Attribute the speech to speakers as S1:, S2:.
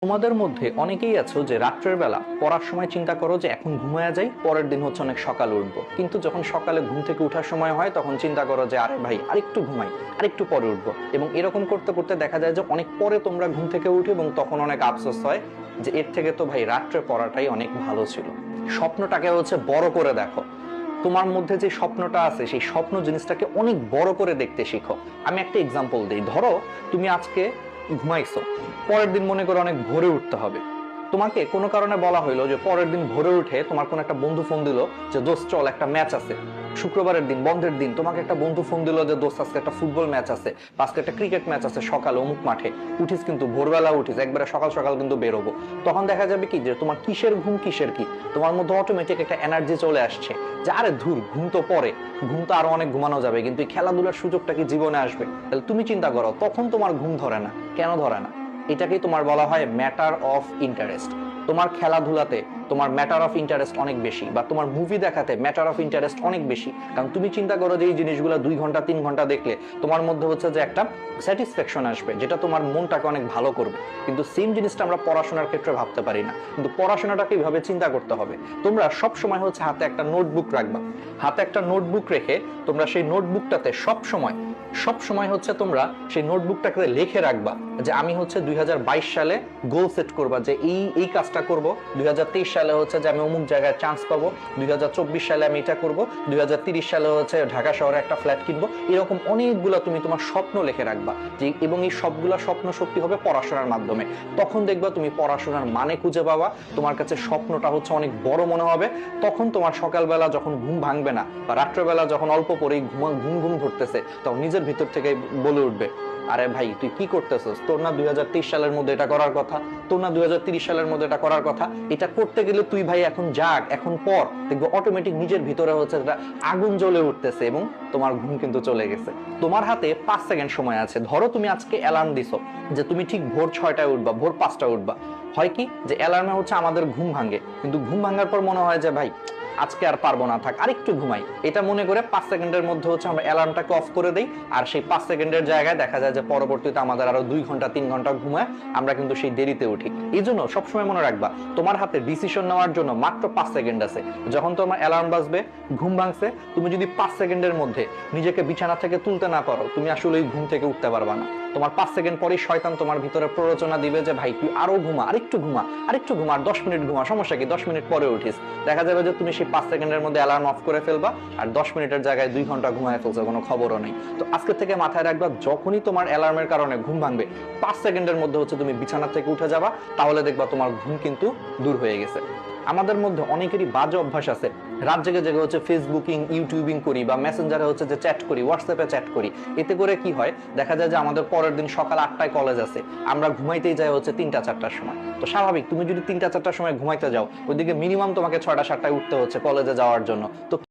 S1: তোমাদের মধ্যে অনেকেই আছো যে রাত্রের বেলা পড়ার সময় চিন্তা করো যে এখন ঘুমায়া যাই, পরের দিন হচ্ছে অনেক সকালে উঠবো, কিন্তু যখন সকালে ঘুম থেকে ওঠার সময় হয় তখন চিন্তা করো যে আরে ভাই আরেকটু ঘুমাই, আরেকটু পরে উঠবো। এবং এরকম করতে করতে দেখা যায় যে অনেক পরে তোমরা ঘুম থেকে উঠে এবং তখন অনেক আফসোস হয় যে এর থেকে তো ভাই রাত্রে পড়াটাই অনেক ভালো ছিল। স্বপ্নটাকে হচ্ছে বড় করে দেখো। তোমার মধ্যে যে স্বপ্নটা আছে সেই স্বপ্ন জিনিসটাকে অনেক বড় করে দেখতে শিখো। আমি একটা এক্সাম্পল দিই। ধরো তুমি আজকে ঘুমাইছো, পরের দিন মনে করে অনেক ভোরে উঠতে হবে। তোমাকে কোনো কারণে বলা হইলো যে পরের দিন ভোরে উঠে তোমার কোন একটা বন্ধু ফোন দিল যে দোস্ত চল একটা ম্যাচ আছে। শুক্রবারের দিন, বন্ধের দিন, তোমাকে একটা বন্ধু ফোন দিল যে দোস্ত আজকে একটা ফুটবল ম্যাচ আছে, আজকে একটা ক্রিকেট ম্যাচ আছে সকালে অমুক মাঠে। উঠিস কিন্তু ভোরবেলা উঠিস, একবারে সকাল সকাল কিন্তু বেরোবো। তখন দেখা যাবে কি যে তোমার কিসের ঘুম কিসের কি, তোমার মধ্যে অটোমেটিক একটা এনার্জি চলে আসছে যে আরে ধুর, ঘুম তো পরে, ঘুম তো আরো অনেক ঘুমানো যাবে, কিন্তু এই খেলাধুলার সুযোগটা কি জীবনে আসবে? তাহলে তুমি চিন্তা করো, তখন তোমার ঘুম ধরে না। কেন ধরে না? এটাকেই তোমার বলা হয় ম্যাটার অফ ইন্টারেস্ট। তোমার খেলাধুলাতে তোমার ম্যাটার অফ ইন্টারেস্ট অনেক বেশি, বা তোমার মুভি দেখাতে ম্যাটার অফ ইন্টারেস্ট অনেক বেশি। কারণ তুমি চিন্তা করো যে এই জিনিসগুলো 2 ঘন্টা 3 ঘন্টা দেখলে তোমার মধ্যে হচ্ছে যে একটা স্যাটিসফ্যাকশন আসবে, যেটা তোমার মনটাকে অনেক ভালো করবে। কিন্তু সেম জিনিসটা আমরা পড়াশোনার ক্ষেত্রে ভাবতে পারি না। কিন্তু পড়াশোনাটাকে এইভাবে চিন্তা করতে হবে। তোমরা সব সময় হচ্ছে হাতে একটা নোটবুক রাখবা। হাতে একটা নোটবুক রেখে তোমরা সেই নোটবুকটাতে সব সময় হচ্ছে তোমরা সেই নোটবুকটাকে লিখে রাখবা যে আমি হচ্ছে 2022 সালে গোল সেট করবা যে এই কাজটা করব, 2023 সালে হচ্ছে যে আমি অমুক জায়গায় চান্স পাবো, 2024 সালে আমি এটা করব, 2030 সালে হচ্ছে ঢাকা শহরে একটা ফ্ল্যাট কিনবো। এরকম অনেকগুলো তুমি তোমার স্বপ্ন লিখে রাখবা যে, এবং এই সবগুলা স্বপ্ন সত্যি হবে পড়াশোনার মাধ্যমে। তখন দেখবা তুমি পড়াশোনার মানে খুঁজে পাবা, তোমার কাছে স্বপ্নটা হচ্ছে অনেক বড় মনে হবে। তখন তোমার সকালবেলা যখন ঘুম ভাঙবে না, বা রাত্রেবেলা যখন অল্প পরেই ঘুম ঘুম ধরতেছে, তখন নিজের ভিতর থেকে বলে উঠবে আরে ভাই তুই কি করতেছিস, তোর না 2023 সালের মধ্যে এটা করার কথা, তোর না 2030 সালের মধ্যে এটা করার কথা। এটা করতে গেলে তুই ভাই এখন জাগ, এখন পর, দেখবো অটোমেটিক নিজের ভিতরে হচ্ছে এটা আগুন জ্বলে উঠতেছে এবং তোমার ঘুম কিন্তু চলে গেছে। তোমার হাতে 5 সেকেন্ড সময় আছে। ধরো তুমি আজকে অ্যালার্ম দিছো যে তুমি ঠিক ভোর 6টায় উঠবা, ভোর 5টায় উঠবা। হয় কি যে অ্যালার্মে হচ্ছে আমাদের ঘুম ভাঙে, কিন্তু ঘুম ভাঙার পর মনে হয় যে ভাই আজকে আর পারবো না, থাক আরেকটু ঘুমাই। এটা মনে করে 5 সেকেন্ডের মধ্যে হচ্ছে আমরা অ্যালার্মটাকে অফ করে দেই। আর সেই 5 সেকেন্ডের জায়গায় দেখা যায় যে পরবর্তীতে আমাদের আরো 2 ঘন্টা 3 ঘন্টা ঘুমায় আমরা কিন্তু সেই দেরিতে উঠি। এই জন্য সবসময় মনে রাখবা তোমার হাতে ডিসিশন নেওয়ার জন্য মাত্র 5 সেকেন্ড আছে। যখন তোমার অ্যালার্ম বাজবে, ঘুম ভাঙছে, তুমি যদি 5 সেকেন্ডের মধ্যে নিজেকে বিছানা থেকে তুলতে না পারো, তুমি আসলে ঘুম থেকে উঠতে পারবা না। তোমার 5 সেকেন্ড পরেই শয়তান তোমার ভিতরে প্ররোচনা দিবে যে ভাই তুই আরো ঘুমা, আরেকটু ঘুমা, আরেকটু ঘুমা, আর 10 মিনিট ঘুমা, সমস্যা কি, 10 মিনিট পরে উঠিস। দেখা যাবে যে তুমি সেই 5 সেকেন্ডের মধ্যে অ্যালার্ম অফ করে ফেলবা, আর 10 মিনিটের জায়গায় 2 ঘন্টা ঘুমায় ফেলছো, কোনো খবরও নেই। তো আজকে থেকে মাথায় রাখবা, যখনই তোমার অ্যালার্মের কারণে ঘুম ভাঙবে, 5 সেকেন্ডের মধ্যে হচ্ছে তুমি বিছানা থেকে উঠে যাবা, তাহলে দেখবা তোমার ঘুম কিন্তু দূর হয়ে গেছে। আমাদের মধ্যে অনেকেরই বাজে অভ্যাস আছে, রাত জেগে জেগে হচ্ছে ফেসবুকিং, ইউটিউবিং করি, বা মেসেঞ্জারে হচ্ছে যে চ্যাট করি, হোয়াটসঅ্যাপে চ্যাট করি। এতে করে কি হয়, দেখা যায় যে আমাদের পরের দিন সকাল 8টায় কলেজ আছে, আমরা ঘুমাইতেই যাই হচ্ছে 3টা 4টার সময়। তো স্বাভাবিক, তুমি যদি 3টা 4টার সময় ঘুমাইতে যাও, ওইদিকে মিনিমাম তোমাকে 6টা 7টায় উঠতে হচ্ছে কলেজে যাওয়ার জন্য। তো